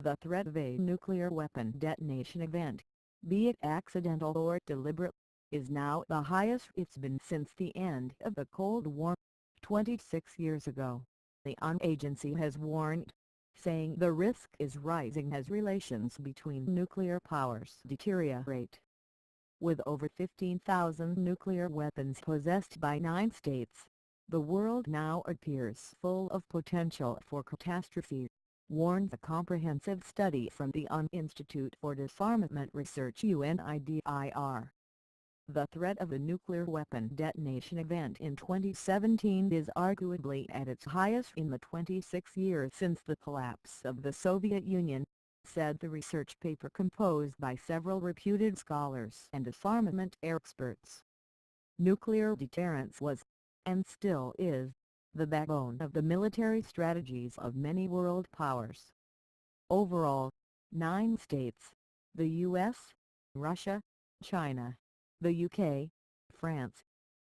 The threat of a nuclear weapon detonation event, be it accidental or deliberate, is now the highest it's been since the end of the Cold War, 26 years ago, the UN agency has warned, saying the risk is rising as relations between nuclear powers deteriorate. With over 15,000 nuclear weapons possessed by 9 states, the world now appears full of potential for catastrophe, warns a comprehensive study from the UN Institute for Disarmament Research UNIDIR. The threat of a nuclear weapon detonation event in 2017 is arguably at its highest in the 26 years since the collapse of the Soviet Union, said the research paper composed by several reputed scholars and disarmament experts. Nuclear deterrence was, and still is, the backbone of the military strategies of many world powers. Overall, 9 states, the US, Russia, China, the UK, France,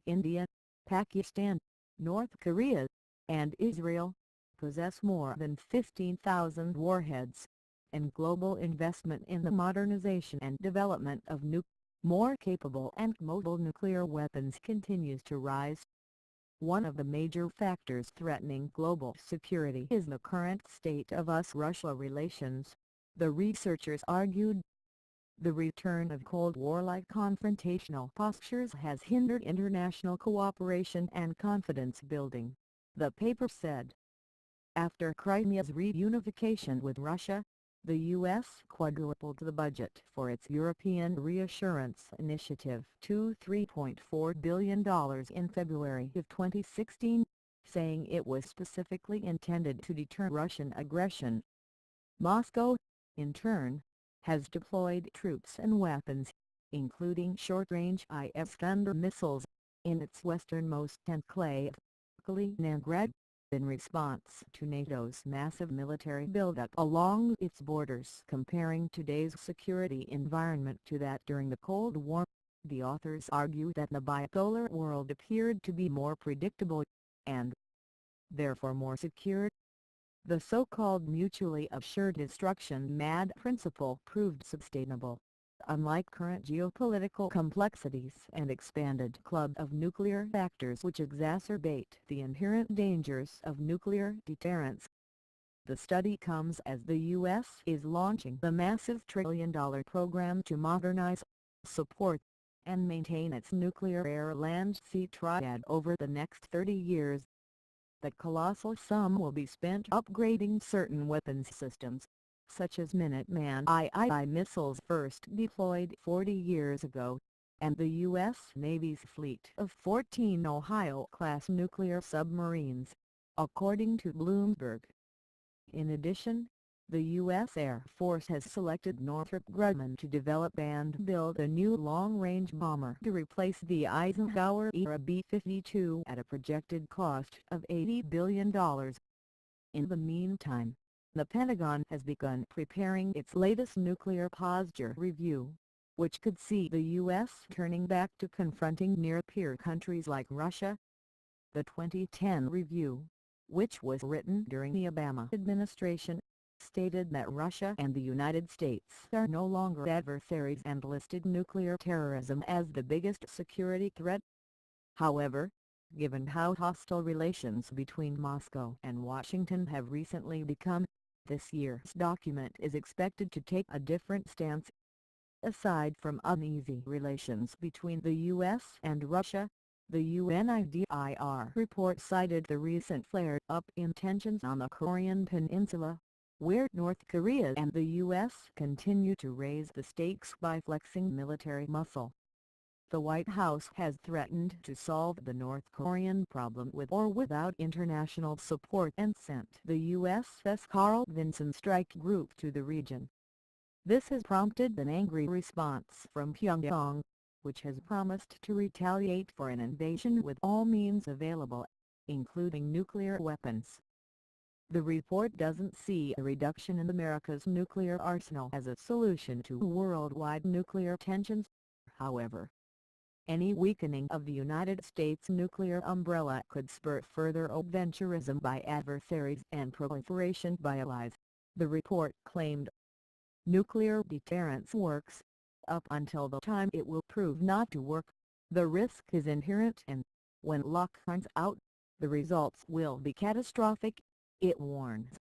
India, Pakistan, North Korea, and Israel, possess more than 15,000 warheads, and global investment in the modernization and development of more capable and mobile nuclear weapons continues to rise. One of the major factors threatening global security is the current state of US-Russia relations, the researchers argued. The return of Cold War-like confrontational postures has hindered international cooperation and confidence building, the paper said. After Crimea's reunification with Russia, the U.S. quadrupled the budget for its European Reassurance Initiative to $3.4 billion in February of 2016, saying it was specifically intended to deter Russian aggression. Moscow, in turn, has deployed troops and weapons, including short-range Iskander missiles, in its westernmost enclave, Kaliningrad, in response to NATO's massive military buildup along its borders. Comparing today's security environment to that during the Cold War, the authors argue that the bipolar world appeared to be more predictable, and therefore more secure. The so-called mutually assured destruction MAD principle proved sustainable, unlike current geopolitical complexities and expanded club of nuclear factors which exacerbate the inherent dangers of nuclear deterrence. The study comes as the U.S. is launching the massive trillion-dollar program to modernize, support, and maintain its nuclear air-land-sea triad over the next 30 years. The colossal sum will be spent upgrading certain weapons systems, such as Minuteman II missiles first deployed 40 years ago, and the U.S. Navy's fleet of 14 Ohio-class nuclear submarines, according to Bloomberg. In addition, the U.S. Air Force has selected Northrop Grumman to develop and build a new long-range bomber to replace the Eisenhower-era B-52 at a projected cost of $80 billion. In the meantime, the Pentagon has begun preparing its latest nuclear posture review, which could see the U.S. turning back to confronting near-peer countries like Russia. The 2010 review, which was written during the Obama administration, stated that Russia and the United States are no longer adversaries and listed nuclear terrorism as the biggest security threat. However, given how hostile relations between Moscow and Washington have recently become, this year's document is expected to take a different stance. Aside from uneasy relations between the U.S. and Russia, the UNIDIR report cited the recent flared-up in tensions on the Korean Peninsula, where North Korea and the U.S. continue to raise the stakes by flexing military muscle. The White House has threatened to solve the North Korean problem with or without international support and sent the USS Carl Vinson strike group to the region. This has prompted an angry response from Pyongyang, which has promised to retaliate for an invasion with all means available, including nuclear weapons. The report doesn't see a reduction in America's nuclear arsenal as a solution to worldwide nuclear tensions, however. Any weakening of the United States nuclear umbrella could spur further adventurism by adversaries and proliferation by allies, the report claimed. Nuclear deterrence works, up until the time it will prove not to work. The risk is inherent and, when luck runs out, the results will be catastrophic, it warns.